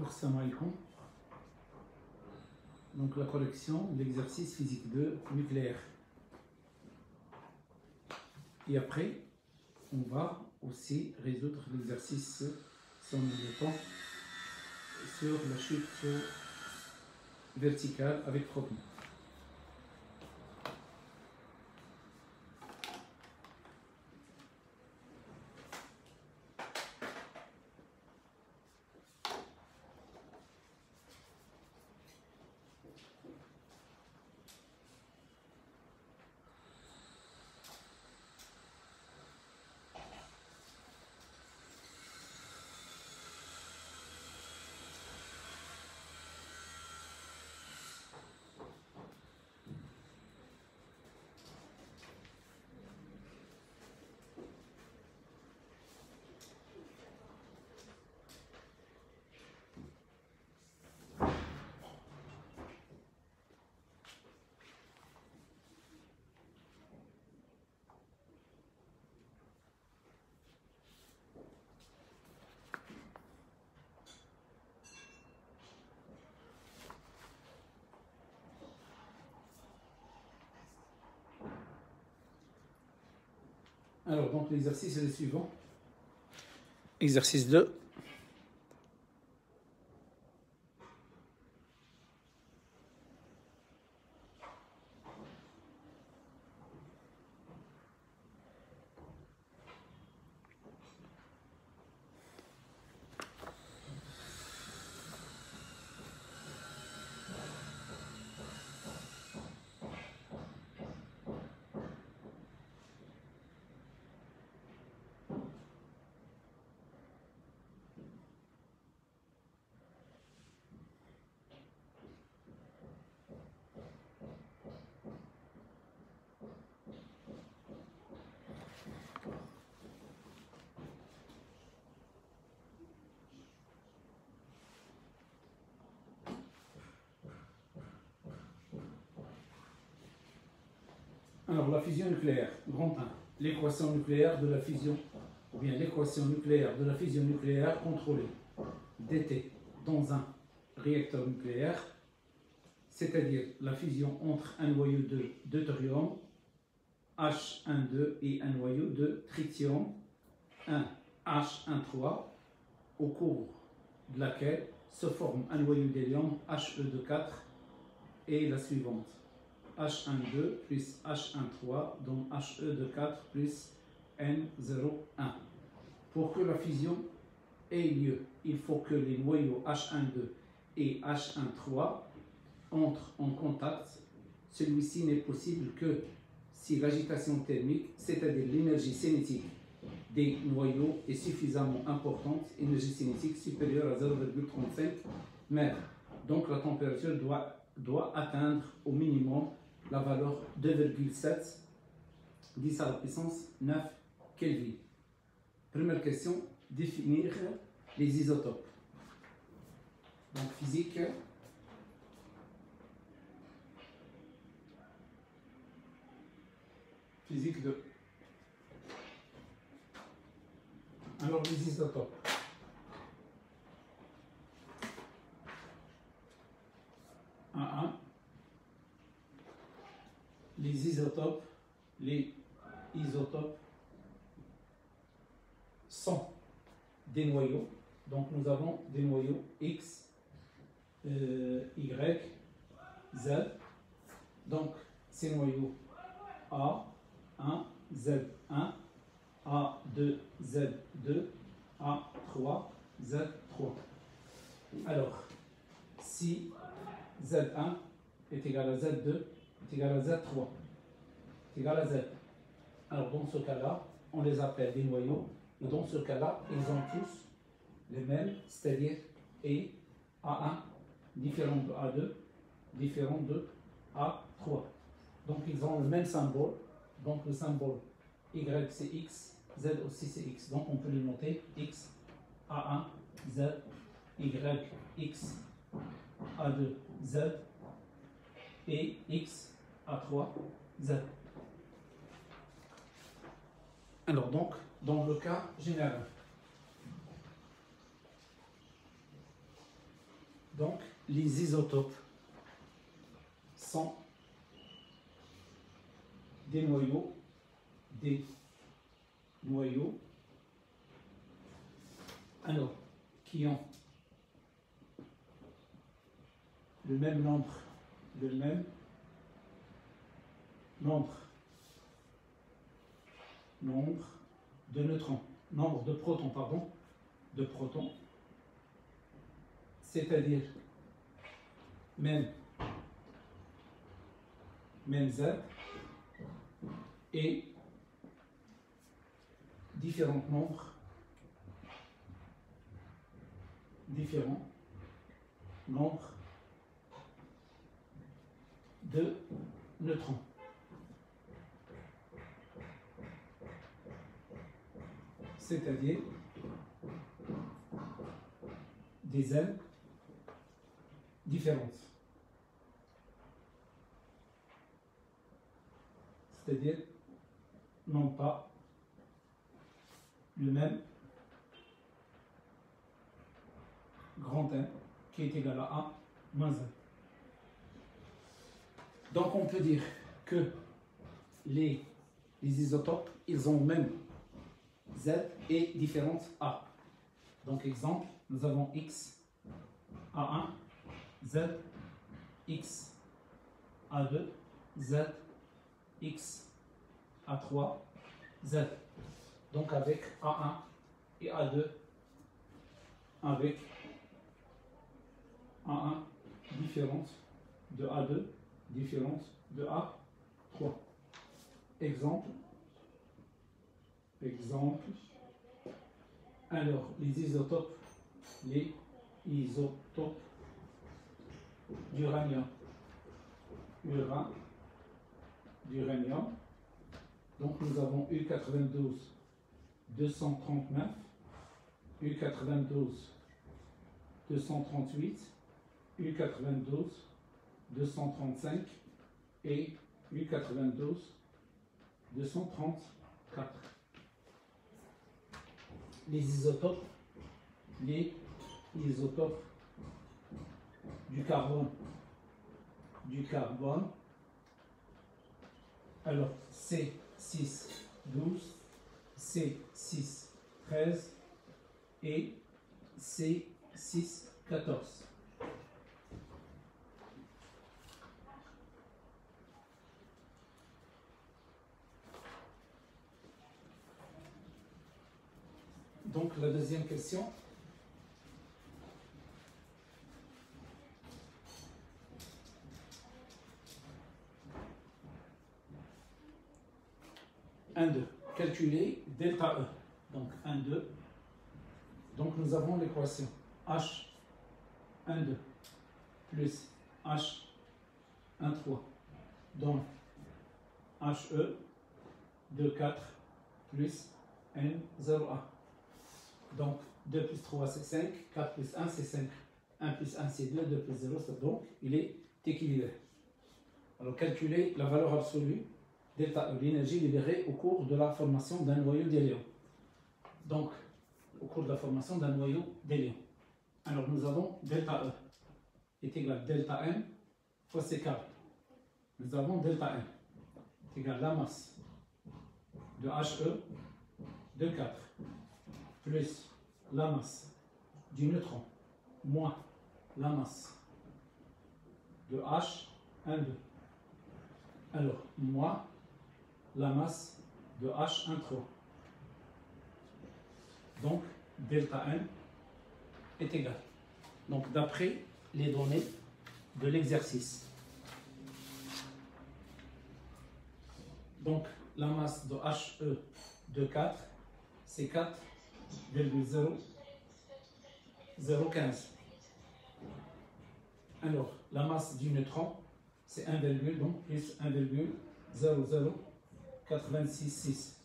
Bonjour, salam alaikum. Donc la correction, l'exercice physique 2 nucléaire. Et après, on va aussi résoudre l'exercice sans le temps sur la chute verticale avec frottement. Alors, donc l'exercice est le suivant. Exercice 2. Alors, la fusion nucléaire, grand 1. L'équation nucléaire de la fusion, ou bien l'équation nucléaire de la fusion nucléaire contrôlée, dt, dans un réacteur nucléaire, c'est-à-dire la fusion entre un noyau de deutérium, H12, et un noyau de tritium, 1, H13, au cours de laquelle se forme un noyau d'hélium, He2 et la suivante. H12 plus H13, donc He2 plus N01. Pour que la fusion ait lieu, il faut que les noyaux H12 et H13 entrent en contact. Celui-ci n'est possible que si l'agitation thermique, c'est-à-dire l'énergie cinétique des noyaux, est suffisamment importante, énergie cinétique supérieure à 0,35 mètres. Donc la température doit atteindre au minimum la valeur 2,7 10 à la puissance 9 Kelvin. Première question, définir les isotopes. Donc physique. Physique 2. Alors les isotopes. Les isotopes sont des noyaux. Donc nous avons des noyaux X, Y, Z. Donc ces noyaux A1, Z1, A2, Z2, A3, Z3. Alors, si Z1 est égal à Z2 est égal à Z3 est égal à Z. Alors dans ce cas-là, on les appelle des noyaux. Et dans ce cas-là, ils ont tous les mêmes, c'est-à-dire A1 différent de A2, différent de A3. Donc ils ont le même symbole. Donc le symbole Y c'est X, Z aussi c'est X. Donc on peut le noter X, A1, Z, Y, X, A2, Z et X, A3, Z. Alors donc, dans le cas général, Donc, les isotopes sont des noyaux alors qui ont le même nombre de neutrons, nombre de protons, pardon, c'est-à-dire même Z et différents nombres de neutrons. C'est-à-dire des ailes différentes. C'est-à-dire non pas le même grand N qui est égal à A moins 1. Donc on peut dire que les isotopes, ils ont même Z et différentes A. Donc exemple, nous avons X A1, Z, X A2, Z, X A3, Z. Donc avec A1 et A2, avec A1 différente de A2, différente de A3. Exemple. Alors, les isotopes d'uranium. Donc, nous avons U92 239, U92 238, U92 235 et U92 234. Les isotope du carbone. Alors C612, C613 et C614. Donc la deuxième question. Calculer delta E. Donc 1, 2. Donc nous avons l'équation H12 plus H13. Donc HE 24 plus N01. Donc 2 plus 3 c'est 5, 4 plus 1 c'est 5, 1 plus 1 c'est 2, 2 plus 0 c'est donc il est équilibré. Alors calculer la valeur absolue delta E, l'énergie libérée au cours de la formation d'un noyau d'hélium. Donc au cours de la formation d'un noyau d'hélium. Alors nous avons delta E est égal à delta M fois C carré. Nous avons delta M est égal à la masse de HE de 4 plus la masse du neutron moins la masse de H12. Alors, moins la masse de H13. Donc, delta N est égal. Donc, d'après les données de l'exercice. Donc, la masse de HE de 4, c'est 4,0015. Alors, la masse du neutron, c'est 1, donc plus 1,00866.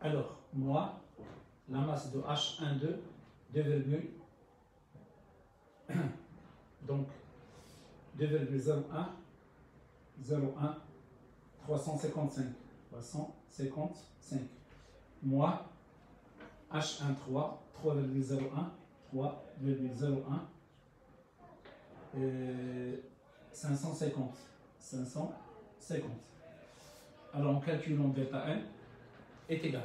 Alors, moi, la masse de H12, 2, donc 2,01 355. Moi, H13, 3,01 550. 550. Alors en calculant delta n est égal.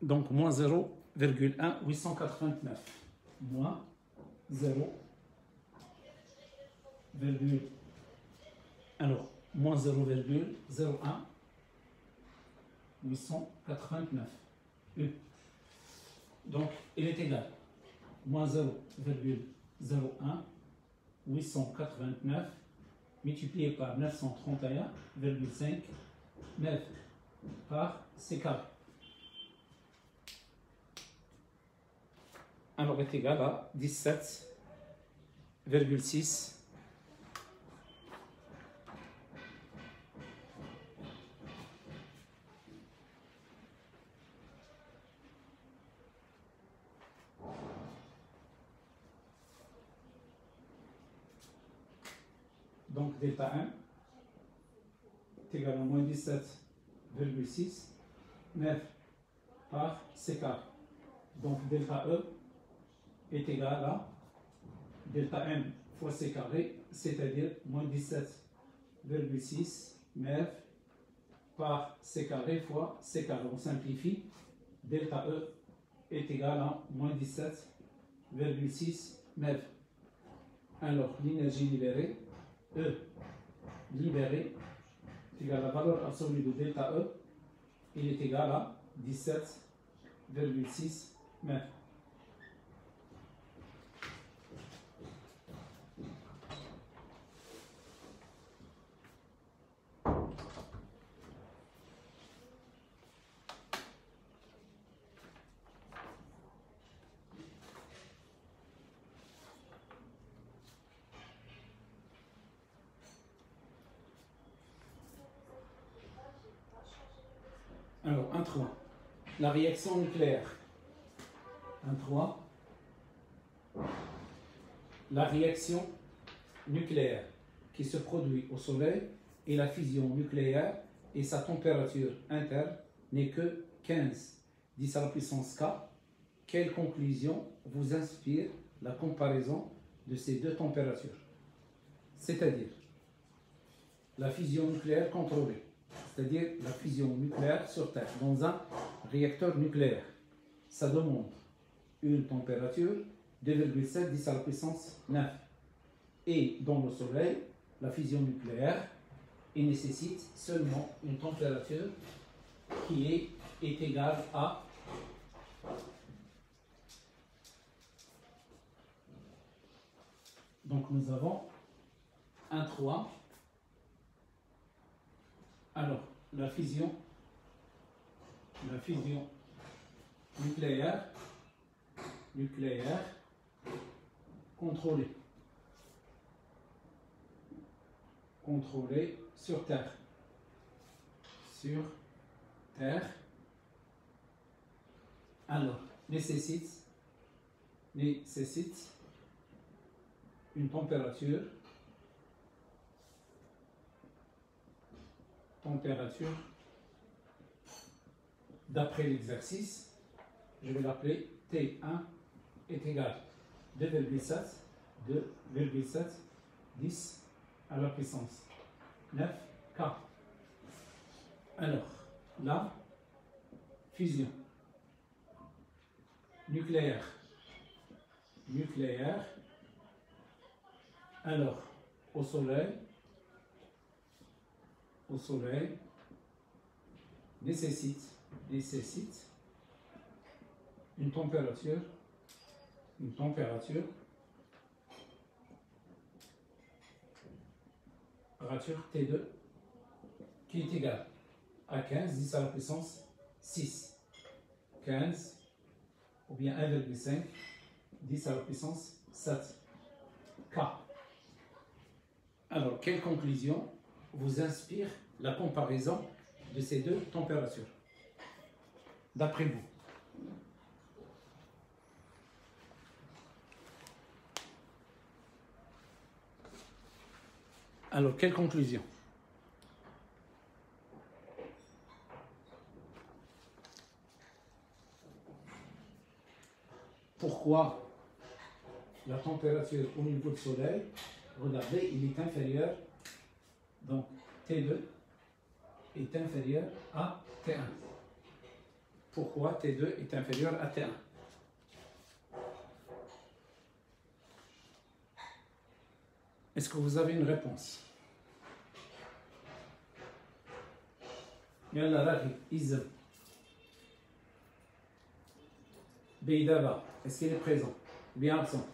Donc, moins 0,1889. Moins 0, alors, moins 0,01889. U. Donc, il est égal. Moins 0,01889 multiplié par 931,5 mètres par c carré. Alors est égal à 17,6 donc delta 1 est égal à moins 17,6 mètres par c carré. Donc delta E est égal à delta m fois c carré, c'est-à-dire moins 17,6 mètres par c carré fois c carré. On simplifie, delta E est égal à moins 17,6 mètres. Alors l'énergie libérée, E libérée, est égal à la valeur absolue de delta E, il est égal à 17,6 mètres. Alors, 1.3. La réaction nucléaire. 1.3. La réaction nucléaire qui se produit au Soleil et la fusion nucléaire et sa température interne n'est que 15, 10 à la puissance K. Quelle conclusion vous inspire la comparaison de ces deux températures? C'est-à-dire la fusion nucléaire contrôlée, c'est-à-dire la fusion nucléaire sur Terre, dans un réacteur nucléaire. Ça demande une température 2,7 10 à la puissance 9. Et dans le Soleil, la fusion nucléaire, il nécessite seulement une température qui est égale à donc nous avons 1,3. Alors, la fusion nucléaire contrôlée sur Terre. Alors, nécessite une température d'après l'exercice, je vais l'appeler T1 est égal à 2,7 10 à la puissance 9 K. Alors, la fusion nucléaire. Alors, au Soleil nécessite une température T2 qui est égale à 15 10 à la puissance 6, 15, ou bien 1,5, 10 à la puissance 7 K. Alors, quelle conclusion vous inspire la comparaison de ces deux températures, d'après vous? Alors, quelle conclusion? Pourquoi la température au niveau du Soleil, regardez, il est inférieur, donc T2 est inférieur à T1. Pourquoi T2 est inférieur à T1? Est-ce que vous avez une réponse? يلا راغب إذا Beidaba, est-ce qu'il est présent? Bien absent.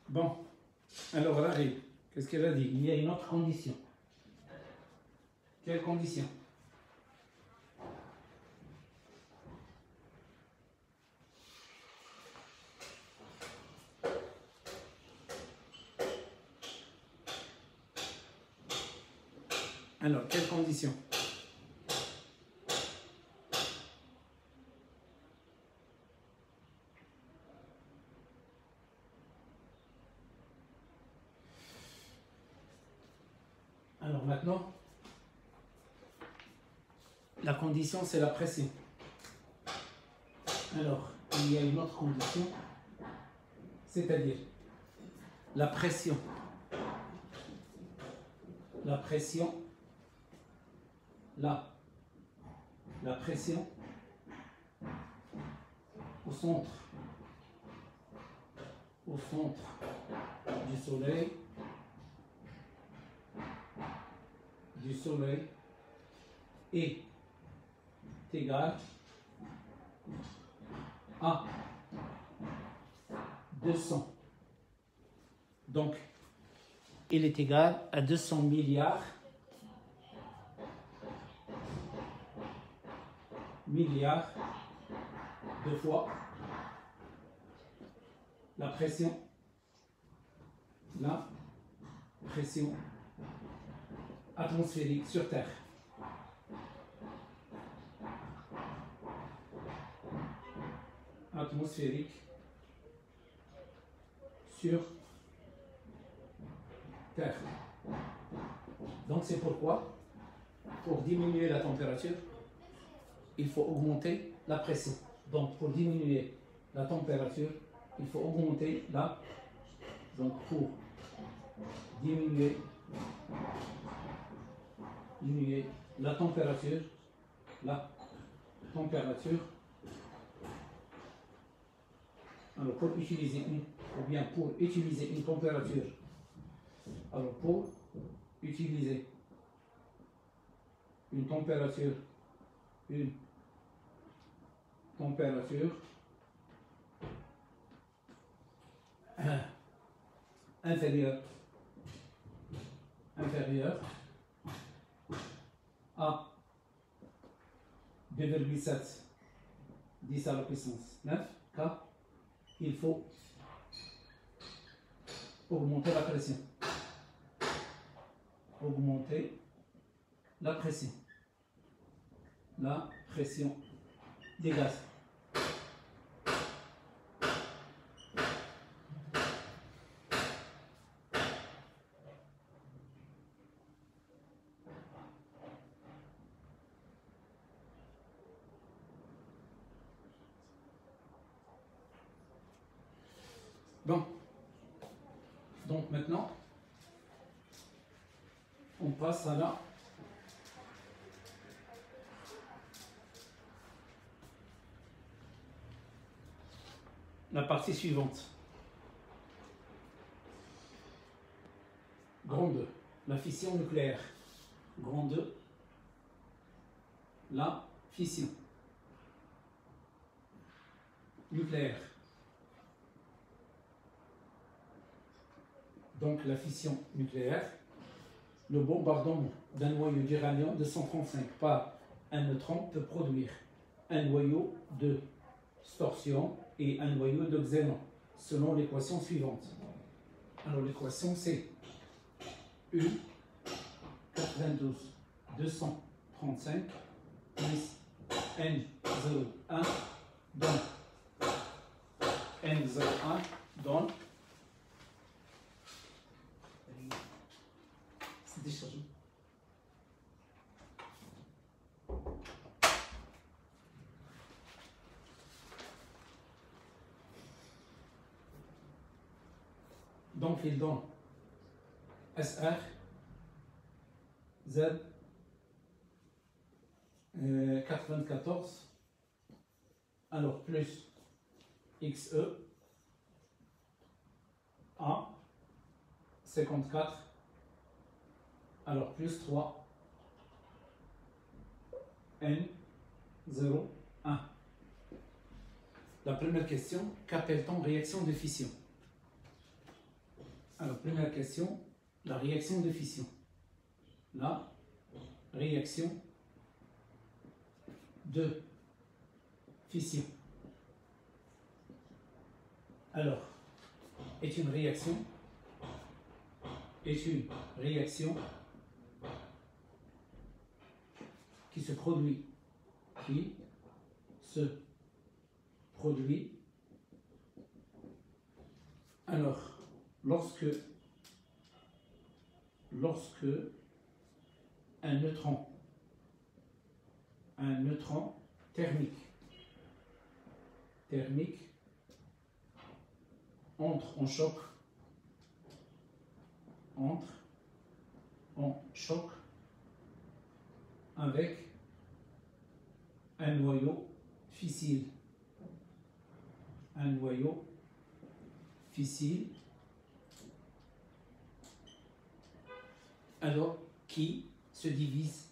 Bon, alors Raghib, qu'est-ce qu'elle a dit? Il y a une autre condition. Quelle condition? Alors, quelle condition? Alors maintenant, la condition, c'est la pression. Alors, il y a une autre condition, c'est-à-dire la pression. La pression, là, la pression au centre du soleil, est égale à 200. Donc, il est égal à 200 milliards de fois la pression atmosphérique sur Terre. Atmosphérique sur Terre. Donc c'est pourquoi, pour diminuer la température, il faut augmenter la pression. Donc pour diminuer la température, il faut augmenter la... Donc pour diminuer la température, alors pour utiliser une température, alors pour utiliser une température inférieure à 2,7 10 à la puissance 9 K, il faut augmenter la pression. La pression des gaz. Bon, donc maintenant, On passe à la partie suivante. Grand 2, la fission nucléaire. Grand 2, la fission nucléaire. Donc la fission nucléaire, le bombardement d'un noyau d'uranium-235 par un neutron peut produire un noyau de torsion et un noyau de xénon, selon l'équation suivante. Alors l'équation c'est U 92 235 plus N01 donne N01 donne c'est déchargé. Donc il donne SR Z 94 alors plus XE A 54 alors plus 3 N 0 1. La première question, qu'appelle-t-on réaction de fission? Alors première question, la réaction de fission. La réaction de fission. Alors, est une réaction qui se produit alors lorsque un neutron thermique entre en choc avec un noyau fissile. Alors qui se divise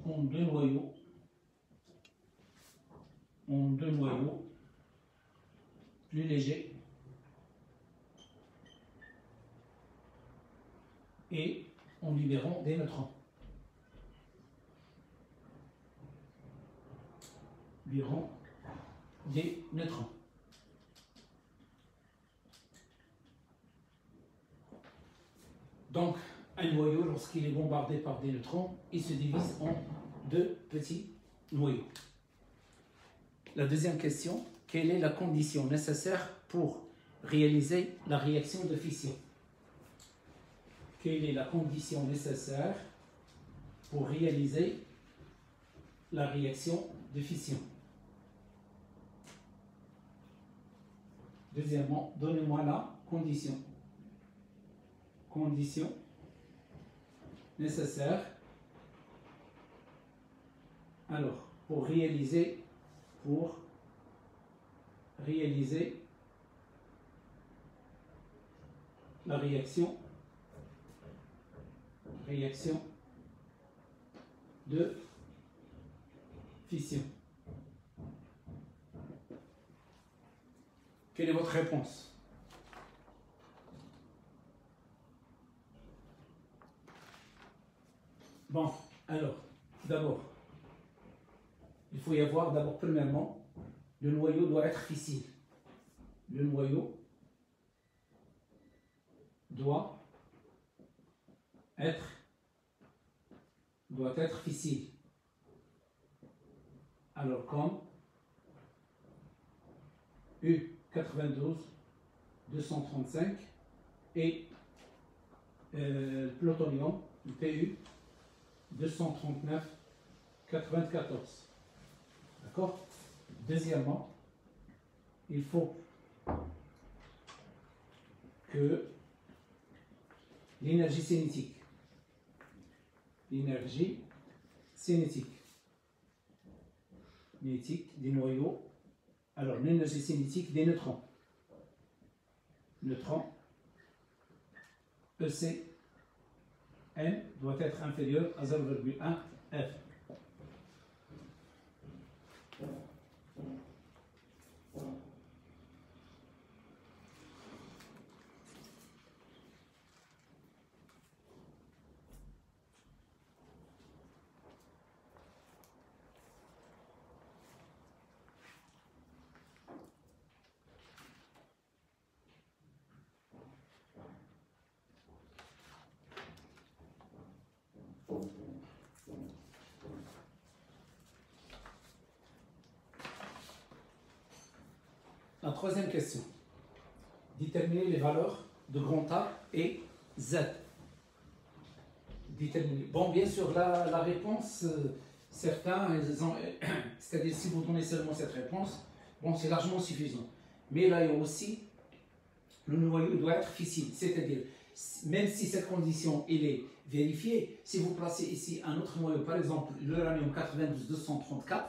en deux noyaux plus légers et en libérant des neutrons. Donc, un noyau, lorsqu'il est bombardé par des neutrons, il se divise en deux petits noyaux. La deuxième question, quelle est la condition nécessaire pour réaliser la réaction de fission? Quelle est la condition nécessaire pour réaliser la réaction de fission? Deuxièmement, donnez-moi la condition nécessaire alors pour réaliser la réaction de fission. Quelle est votre réponse? Bon, alors, d'abord, il faut y avoir, premièrement, le noyau doit être fissile. Le noyau doit être fissile. Alors, comme U92 235 et le plutonium, le PU 239 94. D'accord? Deuxièmement, il faut que l'énergie cinétique. L'énergie cinétique. Cinétique des noyaux. Alors, l'énergie cinétique des neutrons. Neutrons. EC N doit être inférieur à 0,1 F. La troisième question. Déterminer les valeurs de grand A et Z. Déterminer. Bon, bien sûr, la réponse, certains, c'est-à-dire si vous donnez seulement cette réponse, bon, c'est largement suffisant. Mais là, il y a aussi, le noyau doit être fissile, c'est-à-dire, même si cette condition elle est vérifiée, si vous placez ici un autre noyau, par exemple l'uranium 92-234,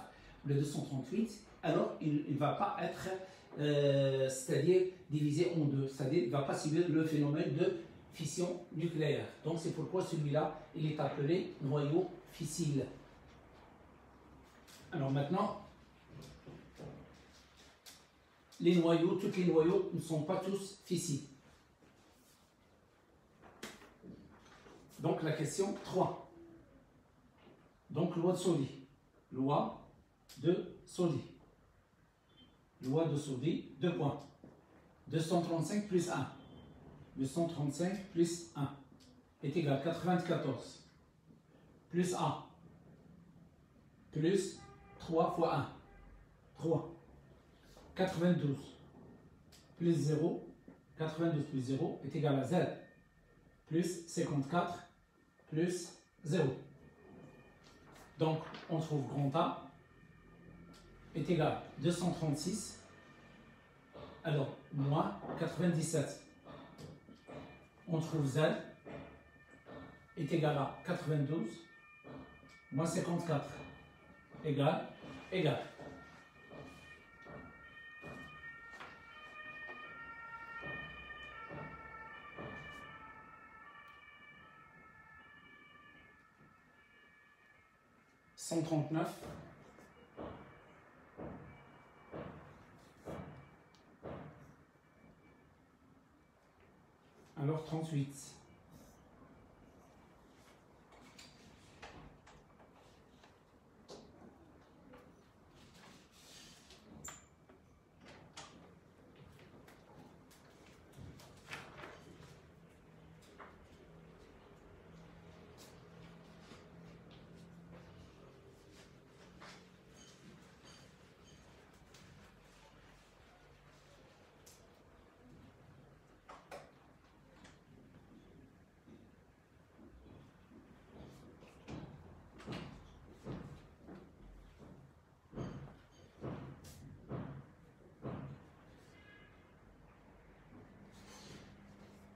le 238, alors il ne va pas être c'est-à-dire divisé en deux, c'est-à-dire il ne va pas subir le phénomène de fission nucléaire. Donc c'est pourquoi celui-là, il est appelé noyau fissile. Alors maintenant, les noyaux, tous les noyaux ne sont pas tous fissiles. Donc la question 3. Donc loi de Soddy. Loi de Soddy. Loi de Soddy, 2 points. 235 plus 1. 235 plus 1 est égal à 94 plus 1 plus 3 fois 1. 3. 92 plus 0. 92 plus 0 est égal à Z plus 54 plus 0. Donc, on trouve grand A est égal à 236, alors moins 97. On trouve Z est égal à 92, moins 54, égal. 139. Alors 38.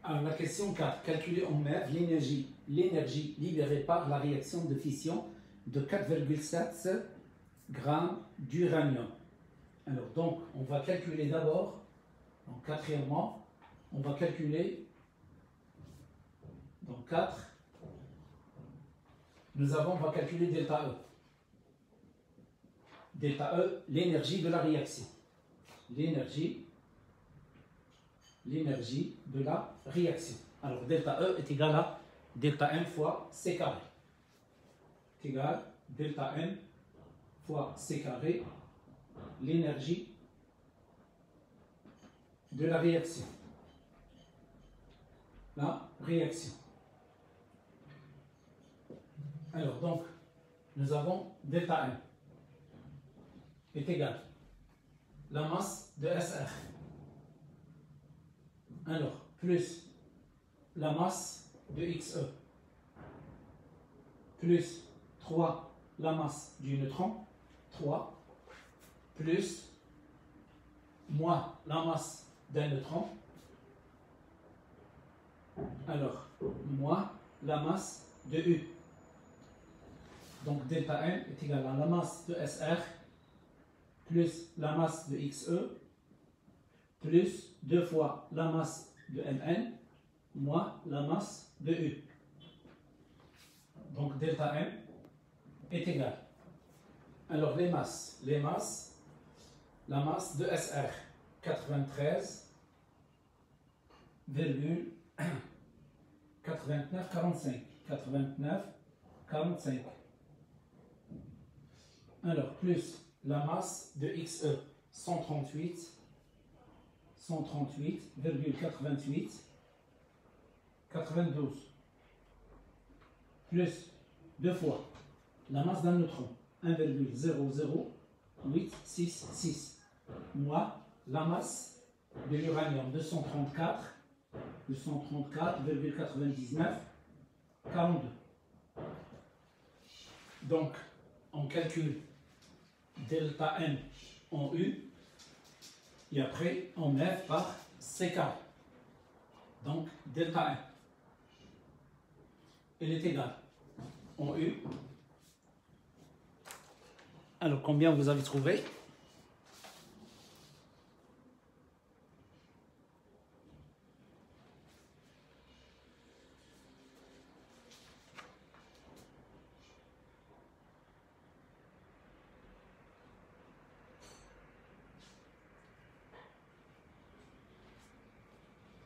Alors, la question 4. Calculer en MEV l'énergie libérée par la réaction de fission de 4,7 grammes d'uranium. Alors, donc, on va calculer d'abord, donc quatrièmement, on va calculer, donc 4, on va calculer delta E. Delta E, l'énergie de la réaction. L'énergie de la réaction. Alors, delta E est égal à delta M fois C carré. Est égal à delta M fois C carré, l'énergie de la réaction. La réaction. Alors, donc, nous avons delta M est égal à la masse de SR. Alors, plus la masse de XE, plus 3 la masse du neutron, 3, plus moins la masse d'un neutron. Alors, moins la masse de U. Donc, delta N est égal à la masse de SR plus la masse de XE plus 2 fois la masse de Mn moins la masse de U. Donc, delta M est égal. Alors, les masses, la masse de SR, 93,8945. Alors, plus la masse de XE, 138,92. Plus 2 fois la masse d'un neutron, 1,00866, moins la masse de l'uranium, 234,9942. Donc, on calcule delta N en U et après on met par C carré. Donc, delta N, il est égal en U. Alors, combien vous avez trouvé?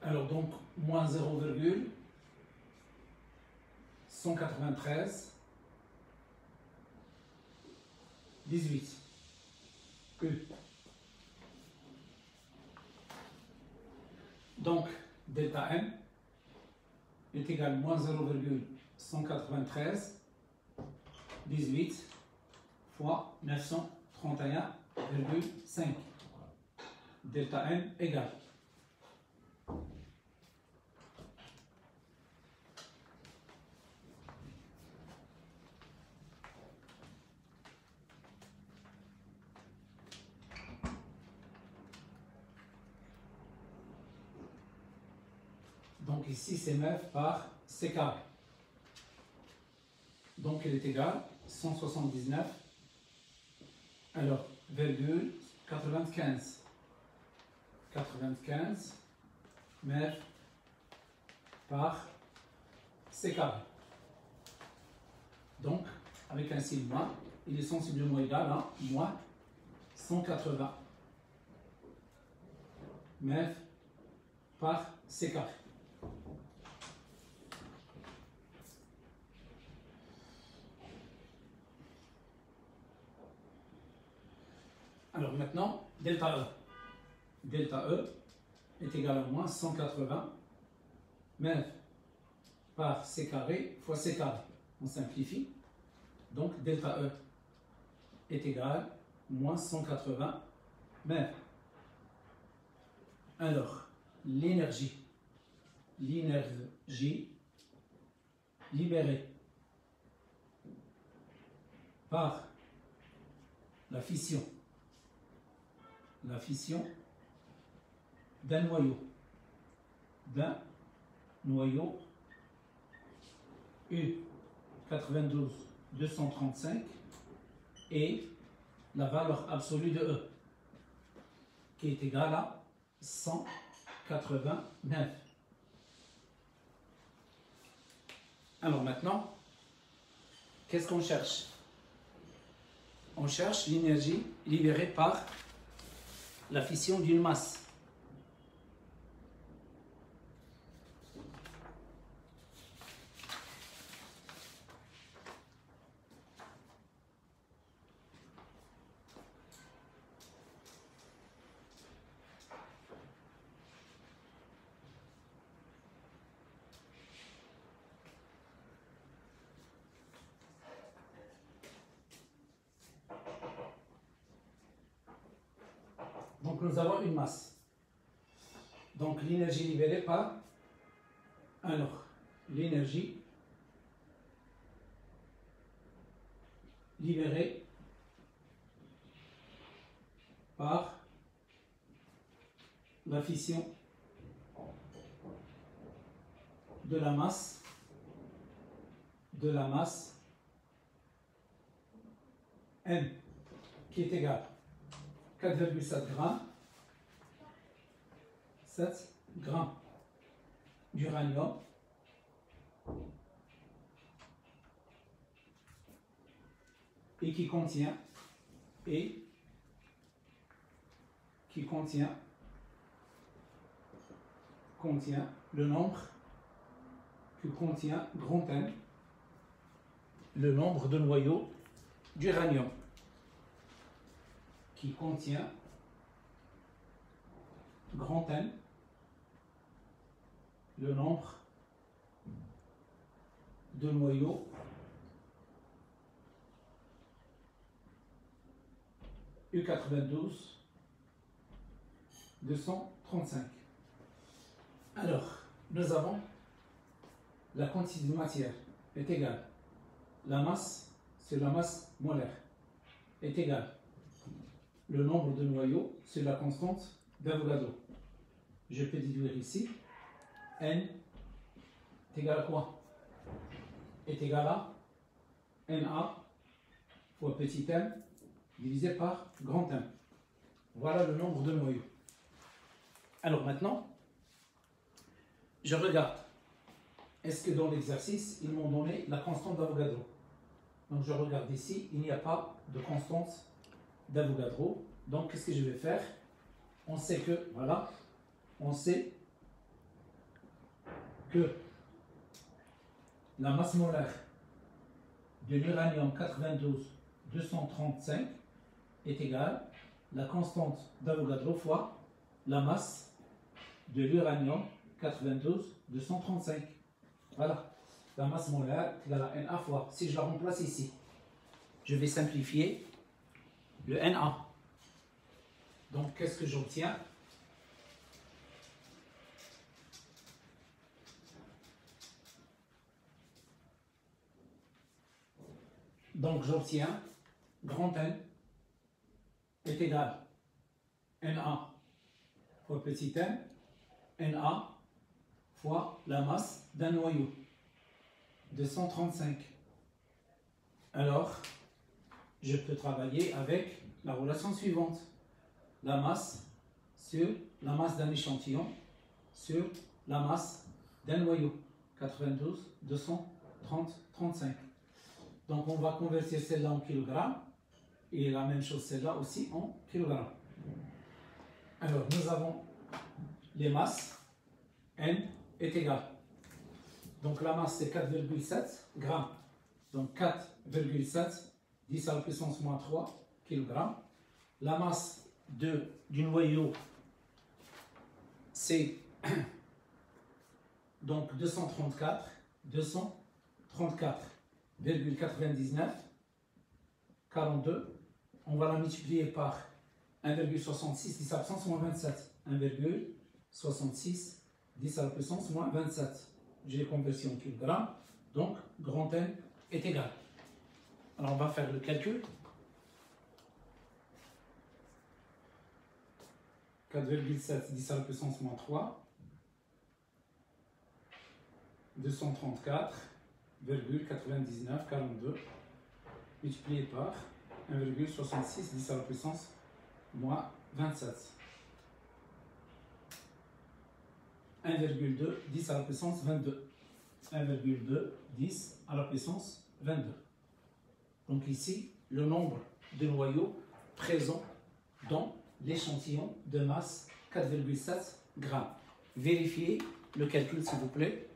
Alors, donc, moins 0,193 18 U. Donc, delta M est égal à moins 0,193 18 fois 931,5. Delta M égale. Donc ici, c'est 9 par C carré. Donc il est égal à 179, alors, virgule 95 mètres par C carré. Donc, avec un signe moins, il est sensiblement égal à moins 180 mètres par C carré. Alors maintenant, delta E. Delta E est égal à moins 180 mètres par C carré fois C carré. On simplifie. Donc delta E est égal à moins 180 mètres. Alors, l'énergie libérée par la fission d'un noyau U 92 235 et la valeur absolue de E qui est égale à 189. Alors maintenant, qu'est-ce qu'on cherche? On cherche l'énergie libérée par la fission d'une masse. Donc nous avons une masse. Donc l'énergie libérée par, alors l'énergie libérée par la fission de la masse N qui est égale 4,7 grammes 7 grammes d'uranium et qui contient le nombre que contient grand N, le nombre de noyaux d'uranium qui contient grand N, le nombre de noyaux U92 235. Alors, nous avons la quantité de matière est égale. La masse, c'est la masse molaire, est égale. Le nombre de noyaux, c'est la constante d'Avogadro. Je peux déduire ici, N est égal à quoi? Est égal à Na fois petit m divisé par grand M. Voilà le nombre de noyaux. Alors maintenant, je regarde. Est-ce que dans l'exercice, ils m'ont donné la constante d'Avogadro? Donc je regarde ici, il n'y a pas de constante d'Avogadro. Donc qu'est-ce que je vais faire? On sait que, voilà, on sait que la masse molaire de l'uranium 92-235 est égale à la constante d'Avogadro fois la masse de l'uranium 92-235. Voilà, la masse molaire est égale à Na fois. Si je la remplace ici, je vais simplifier le Na. Donc, qu'est-ce que j'obtiens? Donc, j'obtiens grand N est égal à Na fois petit m, Na fois la masse d'un noyau, 235. Alors, je peux travailler avec la relation suivante. La masse sur la masse d'un échantillon sur la masse d'un noyau, 92, 230, 35. Donc, on va convertir celle-là en kilogrammes et la même chose celle-là aussi en kilogrammes. Alors, nous avons les masses. N est égal. Donc, la masse, c'est 4,7 grammes. Donc, 4,7, 10 à la puissance moins 3 kg. La masse du noyau, c'est donc 234,99, 42. On va la multiplier par 1,66, 10 à la puissance moins 27. 1,66, 10 à la puissance moins 27. J'ai converti en kilogrammes. Donc, grand N est égal. Alors, on va faire le calcul. 4,7, 10 à la puissance moins 3. 234,99, 42. Multiplié par 1,66, 10 à la puissance moins 27. 1,2, 10 à la puissance 22. 1,2, 10 à la puissance 22. Donc ici, le nombre de noyaux présents dans l'échantillon de masse 4,7 grammes. Vérifiez le calcul s'il vous plaît.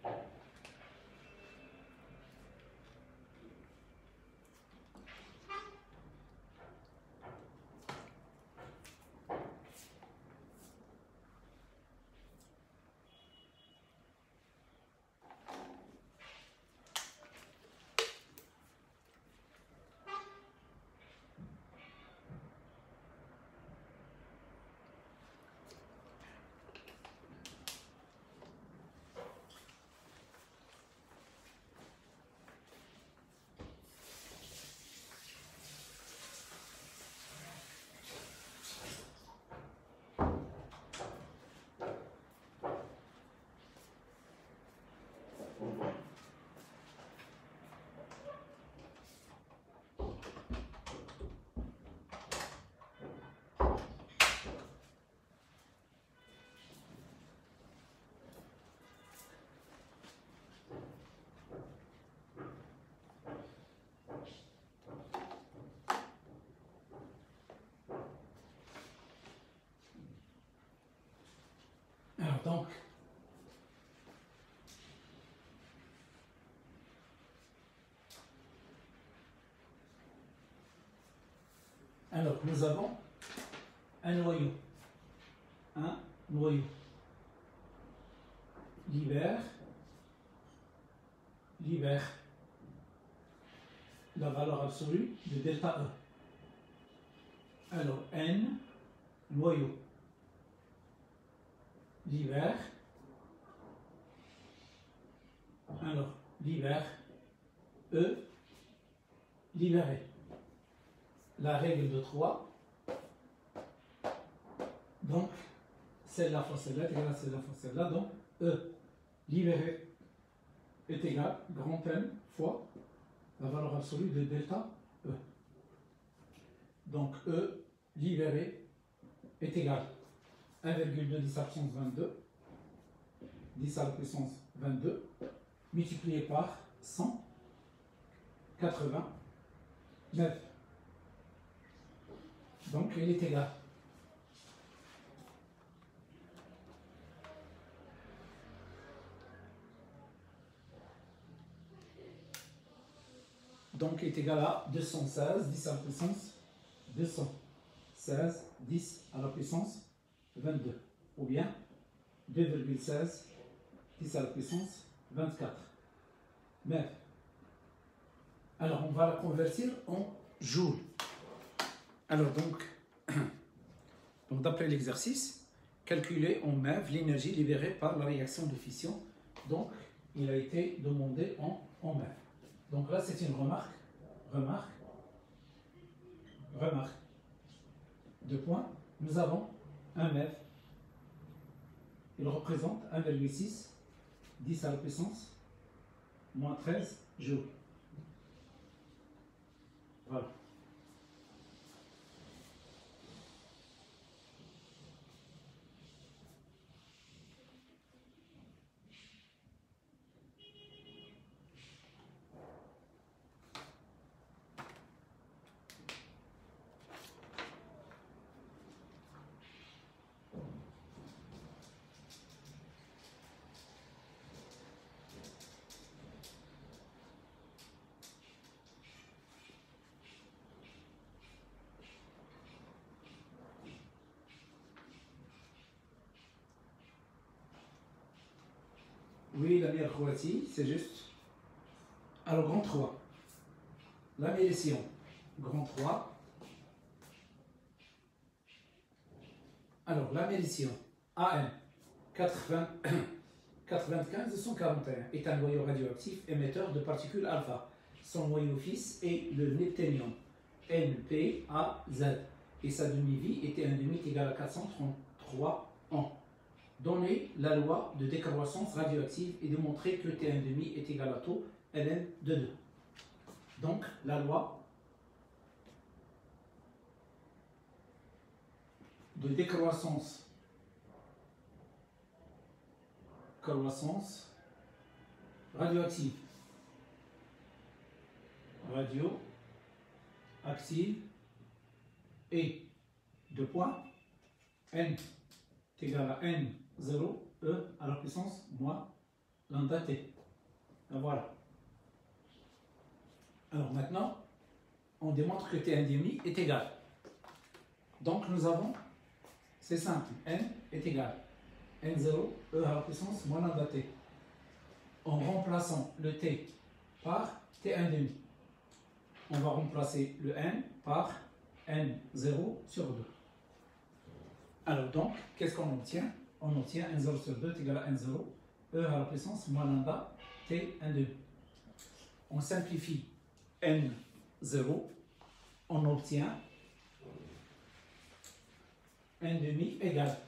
donc, nous avons un noyau. Un noyau. Libère la valeur absolue de delta E. Alors, N, noyau. Libère. Alors, libère. E, libéré. La règle de 3. Donc, celle-là fois celle-là est égale à celle-là fois celle-là. Donc, E libéré est égal grand N fois la valeur absolue de delta E. Donc, E libéré est égal à 1,2 10 à la puissance 22, 10 à la puissance 22, multiplié par 189. Donc, il est égal. Donc, il est égal à 216, 10 à la puissance 216, 10 à la puissance 22. Ou bien 2,16, 10 à la puissance 24. Mais, alors, on va la convertir en joules. Alors, donc d'après l'exercice, calculer en MeV l'énergie libérée par la réaction de fission. Donc, il a été demandé en MeV. Donc là, c'est une remarque. Deux points. Nous avons un MeV. Il représente 1,6, 10 à la puissance, moins 13 joules. Voilà. Oui, la meilleure Croatie, c'est juste. Alors, grand 3. La médition. Grand 3. Alors, la médition. AM 95-141 est un noyau radioactif émetteur de particules alpha. Son noyau fils est le nepténium NPAZ et sa demi-vie était 1,5 égale à 433 ans. Donner la loi de décroissance radioactive et démontrer que T1,5 est égal à taux ln de 2. Donc, la loi de décroissance radioactive. Et 2 points, n est égal à n0 E à la puissance moins lambda t. Voilà. Alors maintenant, on démontre que T1,5 est égal. Donc nous avons, c'est simple, n est égal à n0 E à la puissance moins lambda t. En remplaçant le t par T1,5. On va remplacer le n par n0 sur 2. Alors donc, qu'est-ce qu'on obtient? On obtient n0 sur 2 est égal à n0, E à la puissance moins lambda T1,5. On simplifie n0, on obtient n,5 égale.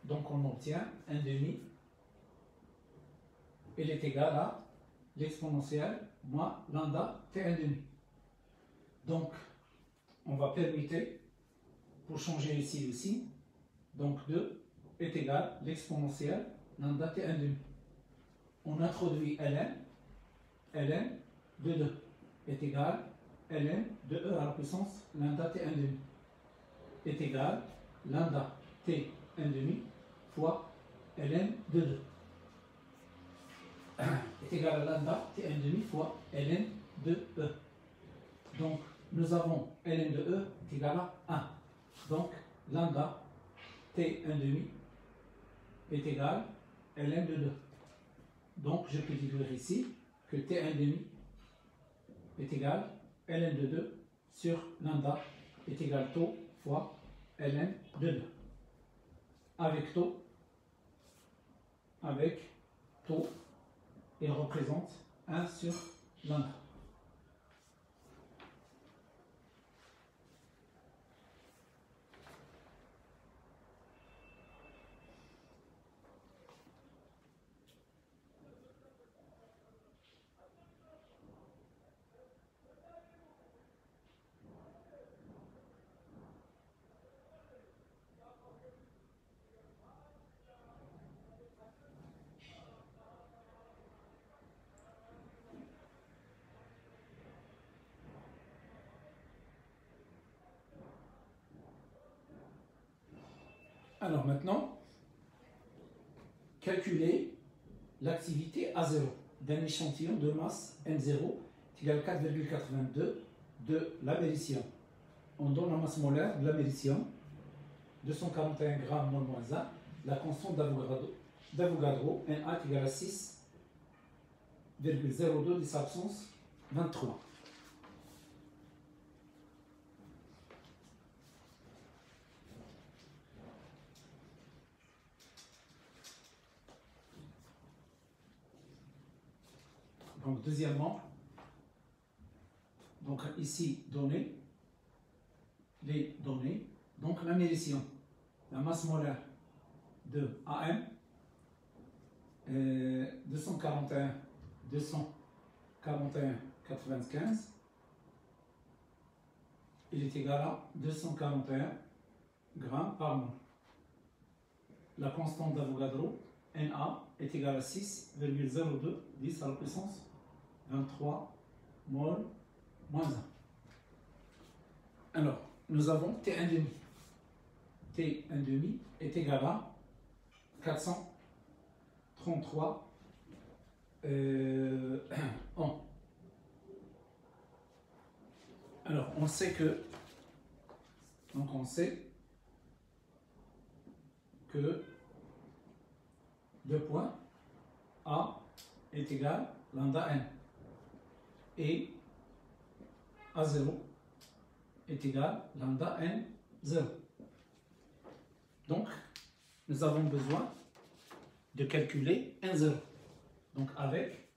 Donc on obtient n,5, il est égal à l'exponentielle moins lambda T1,5. Donc on va permuter pour changer ici le signe. Donc 2 est égal à l'exponentielle lambda T1,5. On introduit ln de 2 est égal à ln de E à la puissance lambda T1,5. est égal lambda t 1,5 fois ln de 2. Est égal à lambda t 1,5 fois ln de E. Donc, nous avons ln de E est égal à 1. Donc, lambda t 1,5 est égal à ln de 2. Donc, je peux déduire ici que t 1,5 est égal à ln de 2 sur lambda est égal à tau fois ln de 2. Avec tau, il représente 1 sur lambda. Alors maintenant, calculer l'activité A0 d'un échantillon de masse M0 égale 4,82 de l'américain. On donne la masse molaire de l'américain, 241 grammes mol moins 1, la constante d'Avogadro, Na est égale à 6,02 10 absence 23. Donc, deuxièmement, donc ici, données, les données, donc l'américain, la masse molaire de AM, 241,95, il est égal à 241 grammes par mol. La constante d'Avogadro, Na, est égale à 6,02 10 à la puissance 23 mol moins 1. Alors, nous avons T1,5. T1,5 est égal à 433 ans. Alors, on sait que le point A est égal à lambda n et A0 est égal à lambda n 0. Donc, nous avons besoin de calculer N0. Donc, avec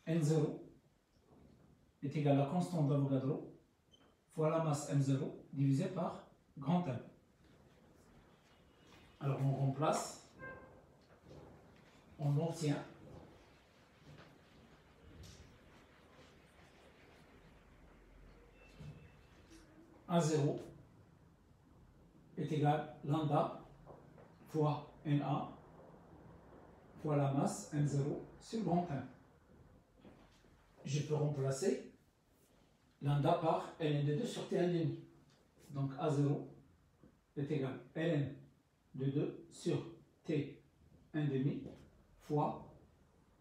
N0 est égal à la constante d'Avogadro fois la masse M0 divisé par grand M. Alors, on remplace, on obtient A0 est égal à lambda fois Na fois la masse M0 sur grand M. Je peux remplacer lambda par ln de 2 sur T1,5. Donc A0 est égal à ln de 2 sur T1,5 fois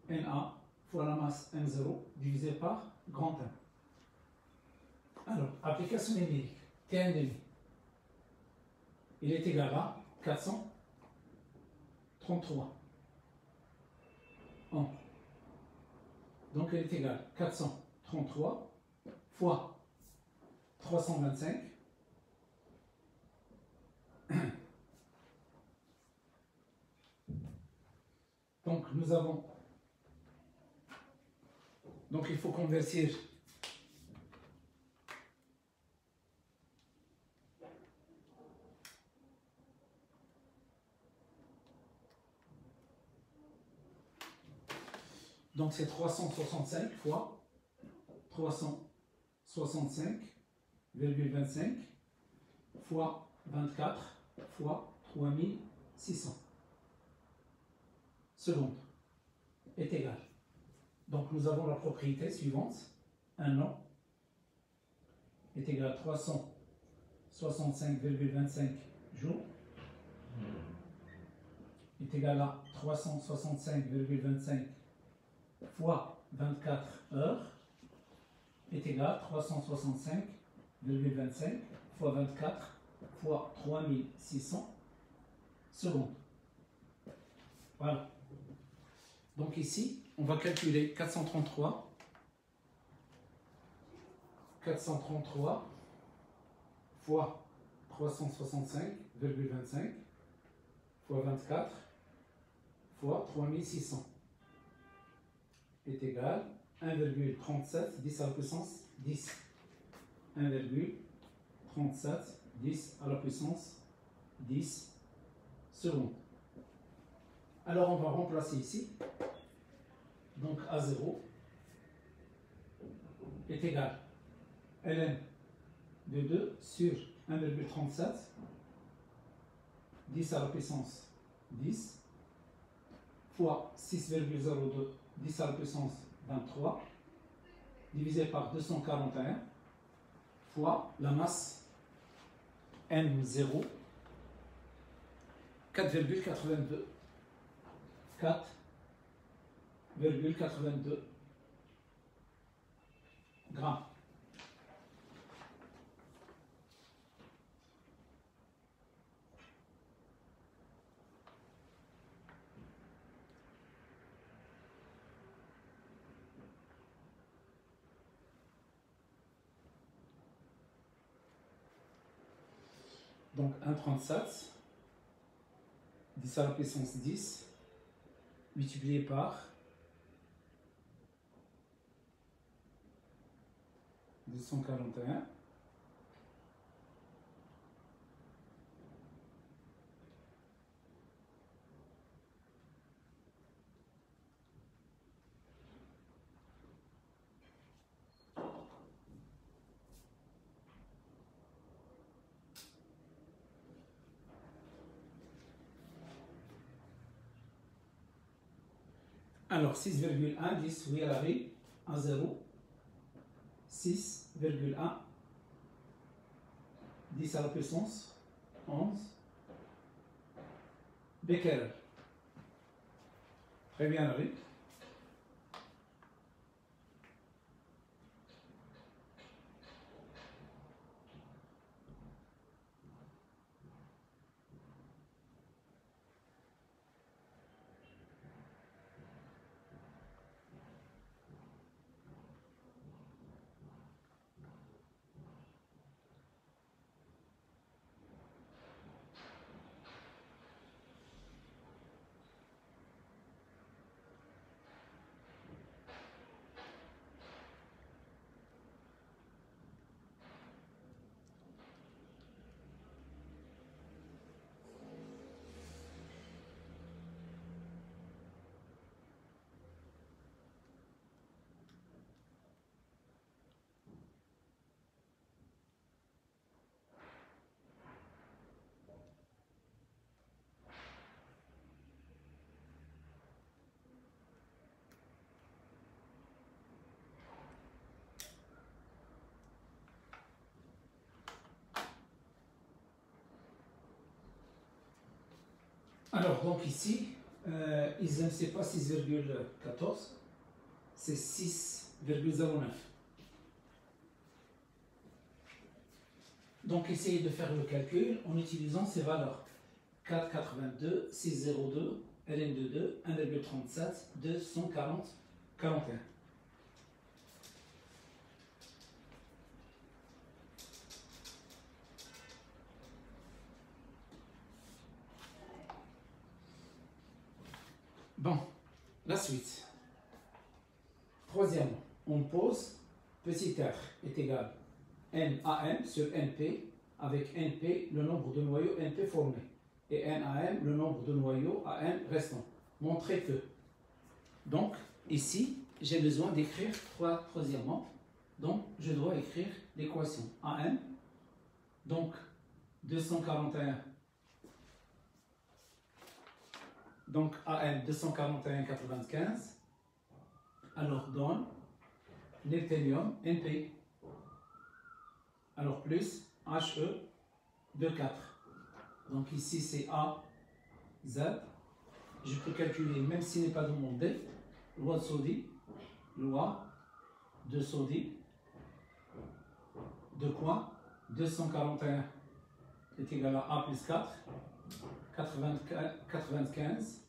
Na fois la masse M0 divisé par grand M. Alors, application numérique, T1,5. Il est égal à 433 ans. Donc, il est égal à 433 fois 325 donc nous avons, donc il faut convertir donc c'est 365 fois 365,25 fois 24 fois 3600 secondes est égal. Donc nous avons la propriété suivante, un an est égal à 365,25 jours est égal à 365,25 fois 24 heures est égal à 365,25 fois 24 fois 3600 secondes. Voilà. Donc ici, on va calculer 433 fois 365,25 fois 24 fois 3600 est égal à 1,37 10 à la puissance 10. 1,37 10 à la puissance 10 secondes. Alors on va remplacer ici. Donc A0 est égal à ln de 2 sur 1,37 10 à la puissance 10 fois 6,02 10 à la puissance 23 divisé par 241 fois la masse M0 4,82 grammes. Donc 1,37 10 à la puissance 10 multiplié par 241 alors 6,1 10 oui à l'arrêt à 0 6,1 10 à la puissance 11 becquerel. Très bien l'arrêt. Alors, donc ici, ISM, c'est pas 6,14, c'est 6,09. Donc, essayez de faire le calcul en utilisant ces valeurs. 4,82, 6,02, ln22, 1,37, 240, 41. Bon, la suite. Troisièmement, on pose petit r est égal à NAM sur NP, avec NP le nombre de noyaux NP formés et NAM le nombre de noyaux AM restants. Montrez que. Donc, ici, j'ai besoin d'écrire troisièmement. Donc, je dois écrire l'équation AM. Donc, 241. Donc, AM 241,95. Alors, donne neptunium NP. Alors plus HE de 4. Donc ici c'est A, Z. Je peux calculer, même s'il n'est pas demandé, loi de Soddy, loi de Soddy, de quoi 241 est égal à A plus 4, 95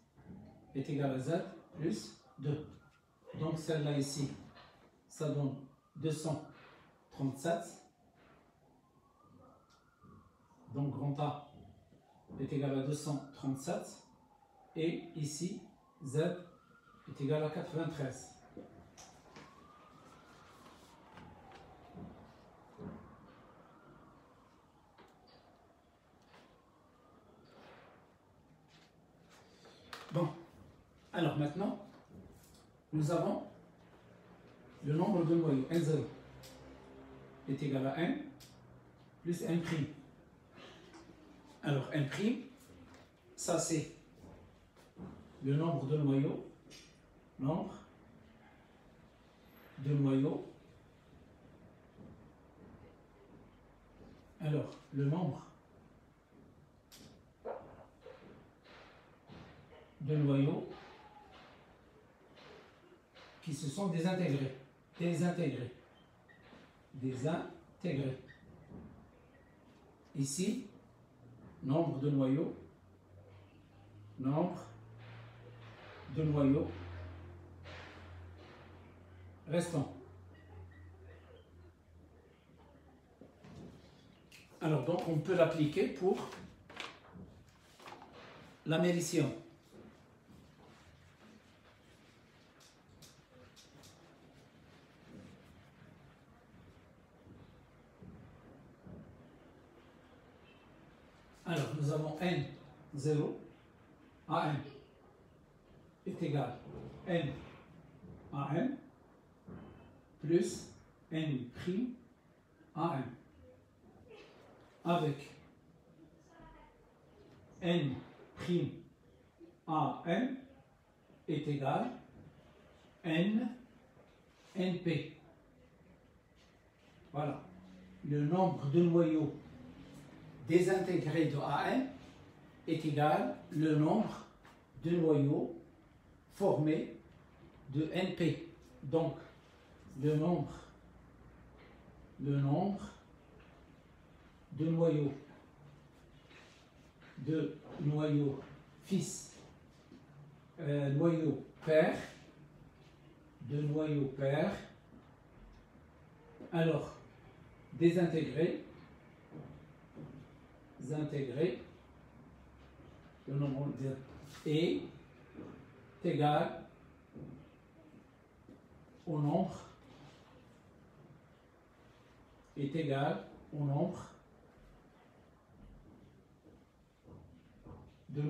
est égal à Z plus 2. Donc celle-là ici, ça donne 237. Donc grand A est égal à 237. Et ici, Z est égal à 93. Bon, alors maintenant, nous avons le nombre de noyaux. N0 est égal à N plus N'. Alors N', ça c'est le nombre de noyaux. Nombre de noyaux. Alors, le nombre de noyaux qui se sont désintégrés. Désintégrés. Désintégrés. Ici, nombre de noyaux. Nombre de noyaux restants. Alors donc on peut l'appliquer pour la mérition. Alors nous avons N0 à N est égal à N à N plus N' à N avec N' à N est égal à NP. Voilà. Le nombre de noyaux désintégrés de AN est égal au nombre de noyaux formés de NP. Donc, le nombre de noyaux fils, noyaux pairs, alors désintégrés, le nombre est égal au nombre de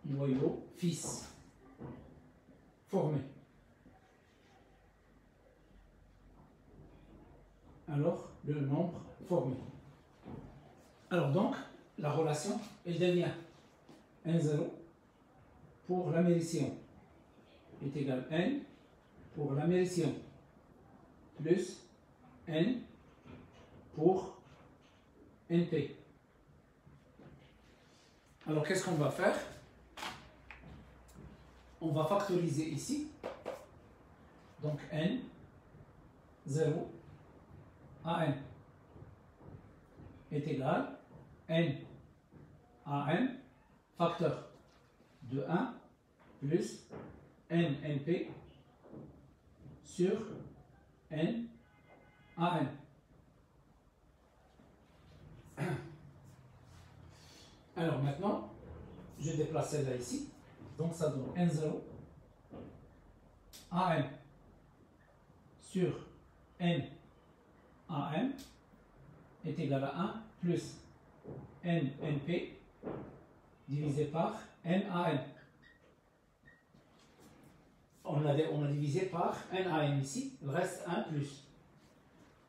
noyaux fils formés. Alors, le nombre formé. Alors donc, la relation, elle devient N0 pour la mérition est égal à N pour la mérition plus N pour NP. Alors, qu'est-ce qu'on va faire? On va factoriser ici. Donc, N, 0 à N est égal à N à N, facteur de 1 plus NP sur N à N. Alors maintenant, je déplace celle-là ici. Donc ça donne N0 à N sur N à N est égal à 1 plus NP divisé par N à N. On a divisé par N à N ici, il reste 1 plus.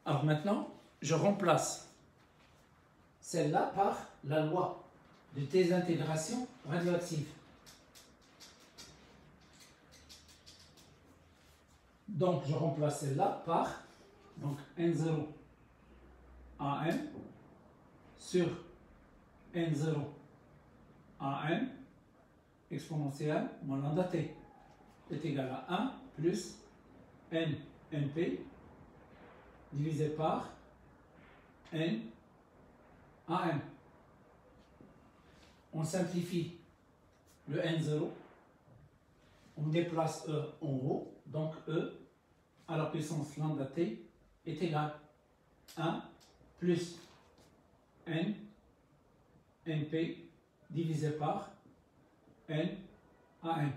Alors maintenant, je remplace celle-là par la loi de désintégration radioactive. Donc je remplace celle-là par Donc N0 AM sur N0 AM exponentielle moins lambda t est égal à 1 plus N NP divisé par N AM. On simplifie le N0, on déplace E en haut, donc E à la puissance lambda t est égal à 1 plus N NP divisé par N AM.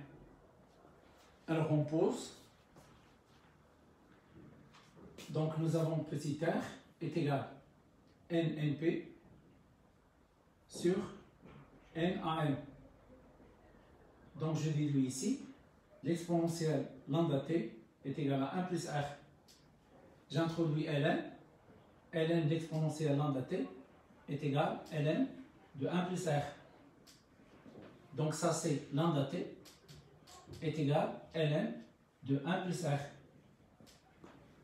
Alors on pose. Donc nous avons petit r est égal à NNP sur NAM. Donc je déduis ici, l'exponentielle lambda t est égal à 1 plus r. J'introduis ln. ln d'exponentielle lambda t est égal à ln de 1 plus r. Donc ça c'est lambda t est égal à ln de 1 plus r.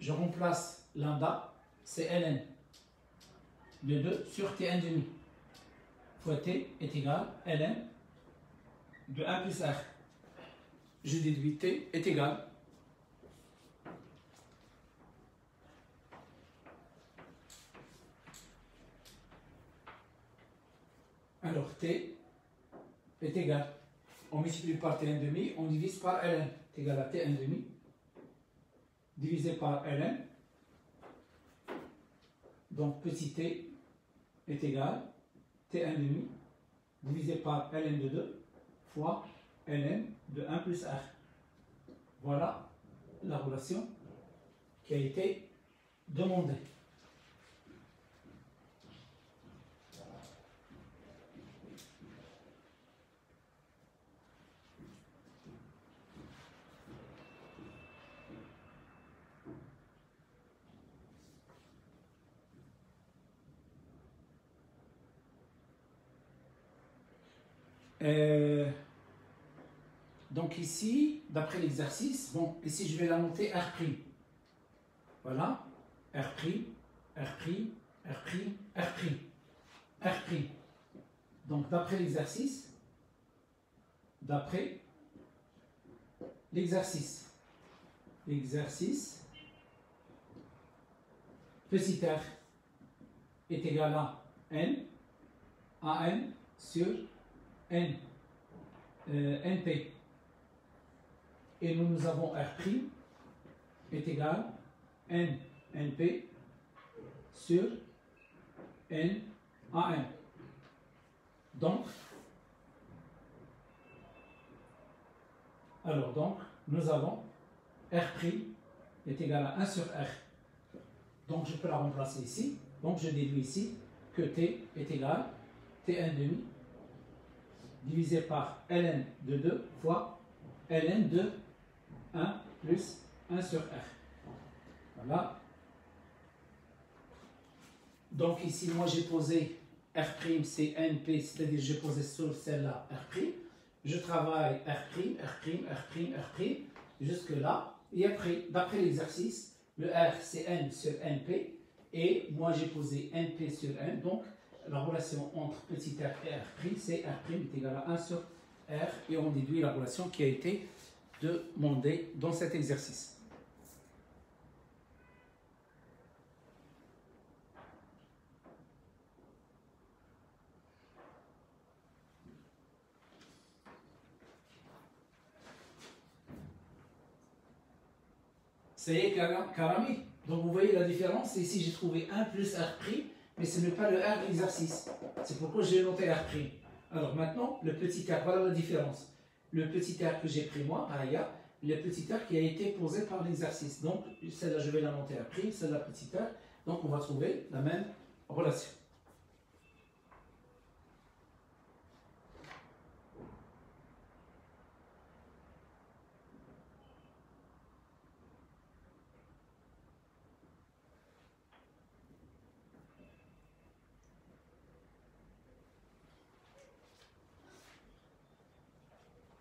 Je remplace lambda, c'est ln de 2 sur t1 demi fois t est égal à ln de 1 plus r. Je déduis t est égal alors t est égal, on multiplie par t1 demi, on divise par ln, est égal à t1 demi divisé par ln, donc petit t est égal à t1 demi divisé par ln de 2 fois ln de 1 plus r. Voilà la relation qui a été demandée. Donc ici, d'après l'exercice, bon, ici je vais la noter R'. Voilà, R', R', R', R', R'. Donc d'après l'exercice, petit r est égal à n, an sur n, np. Et nous avons R' est égal à n, np sur n, an. Donc, nous avons R' est égal à 1 sur R. Donc, je peux la remplacer ici. Donc, je déduis ici que T est égal à T1 demi divisé par ln de 2 fois ln de 1 plus 1 sur R. Voilà. Donc, ici, moi, j'ai posé R', c'est NP, c'est-à-dire j'ai posé sur celle-là R'. Je travaille R', jusque-là. Et après, d'après l'exercice, le R, c'est N sur NP. Et moi, j'ai posé NP sur N. Donc, la relation entre petit r et R', c'est R' est égal à 1 sur R. Et on déduit la relation qui a été demandée dans cet exercice. Ça y est, Karami. Donc vous voyez la différence. Ici, j'ai trouvé 1 plus R', mais ce n'est pas le R de l'exercice. C'est pourquoi j'ai noté R'. Alors maintenant, le petit r, voilà la différence. Le petit r que j'ai pris moi, Aya, le petit r qui a été posé par l'exercice. Donc celle-là, je vais la noter R', celle-là, petit r. Donc on va trouver la même relation.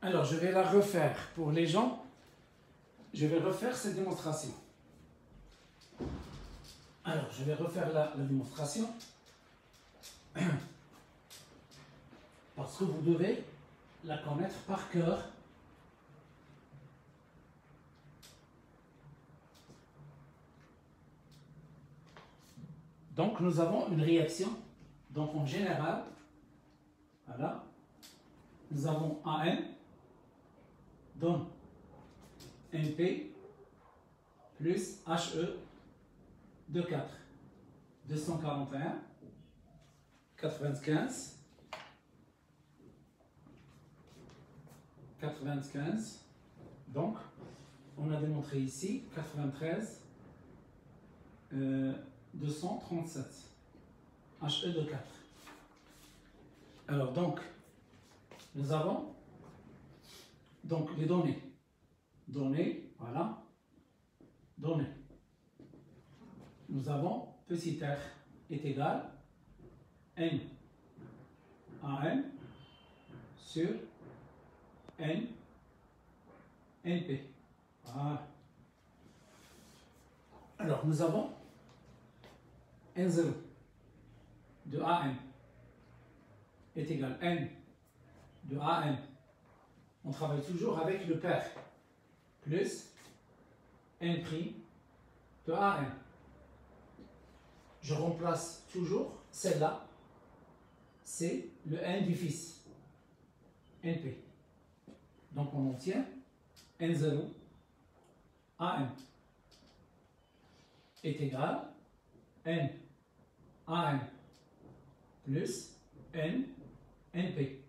Alors, je vais la refaire pour les gens. Je vais refaire cette démonstration. Alors, je vais refaire la démonstration. Parce que vous devez la connaître par cœur. Donc, nous avons une réaction. Donc, en général, voilà, nous avons AN donne NP plus HE de 4. 241, 95, 95. Donc, on a démontré ici 93, 237. HE de 4. Alors, donc, nous avons donc les données. Données, voilà. Données. Nous avons petit r est égal n à n sur n np. Voilà. Alors, nous avons n0 de an est égal n de an. On travaille toujours avec le pair plus n' de an. Je remplace toujours celle-là, c'est le n du fils, np. Donc on obtient n0 an est égal n an plus n np.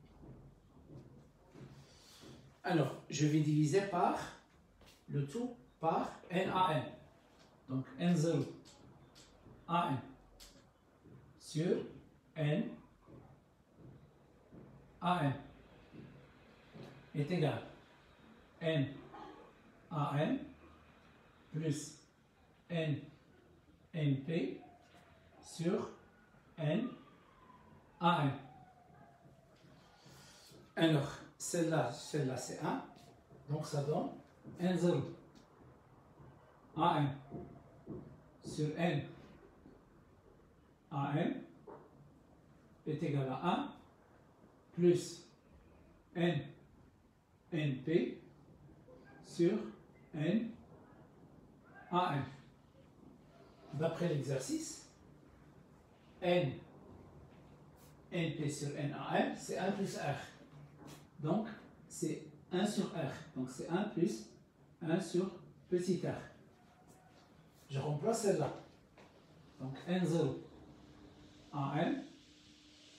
Alors, je vais diviser par le tout par NaN. Donc, N0 AN sur N AN est égal N AN plus N NP sur N AN. Alors, celle-là c'est 1, donc ça donne N0 AN sur N AN est égal à 1 plus N NP sur N AN. D'après l'exercice, N NP sur N AN, c'est 1 plus R. Donc, c'est 1 sur R. Donc, c'est 1 plus 1 sur petit r. Je remplace celle-là. Donc, N0 AN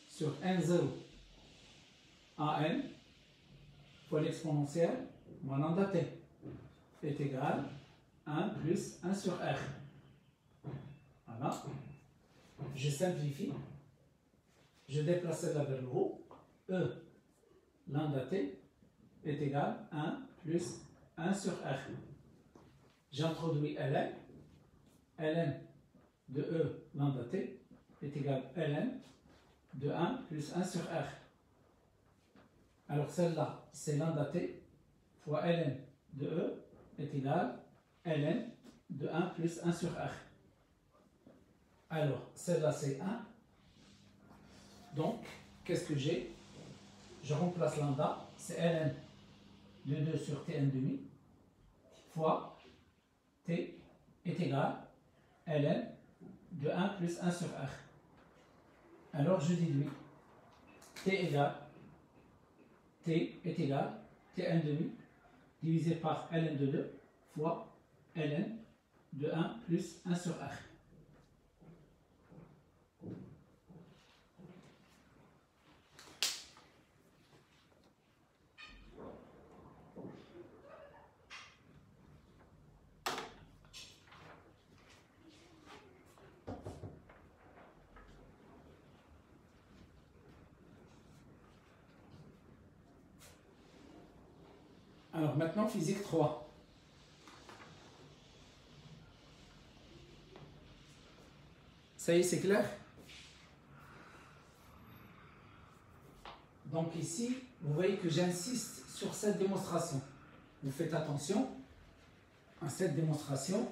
sur N0 AN fois l'exponentielle moins lambda t est égal à 1 plus 1 sur R. Voilà. Je simplifie. Je déplace celle-là vers le haut. E lambda t est égal à 1 plus 1 sur R. J'introduis ln. ln de E lambda t est égal à ln de 1 plus 1 sur R. Alors celle-là, c'est lambda t fois ln de E est égal à ln de 1 plus 1 sur R. Alors celle-là, c'est 1. Donc, qu'est-ce que j'ai? Je remplace lambda, c'est ln de 2 sur tn demi fois t est égal à ln de 1 plus 1 sur R. Alors je déduis t est égal tn demi divisé par ln de 2 fois ln de 1 plus 1 sur R. Alors maintenant, physique 3. Ça y est, c'est clair? Donc ici, vous voyez que j'insiste sur cette démonstration. Vous faites attention à cette démonstration.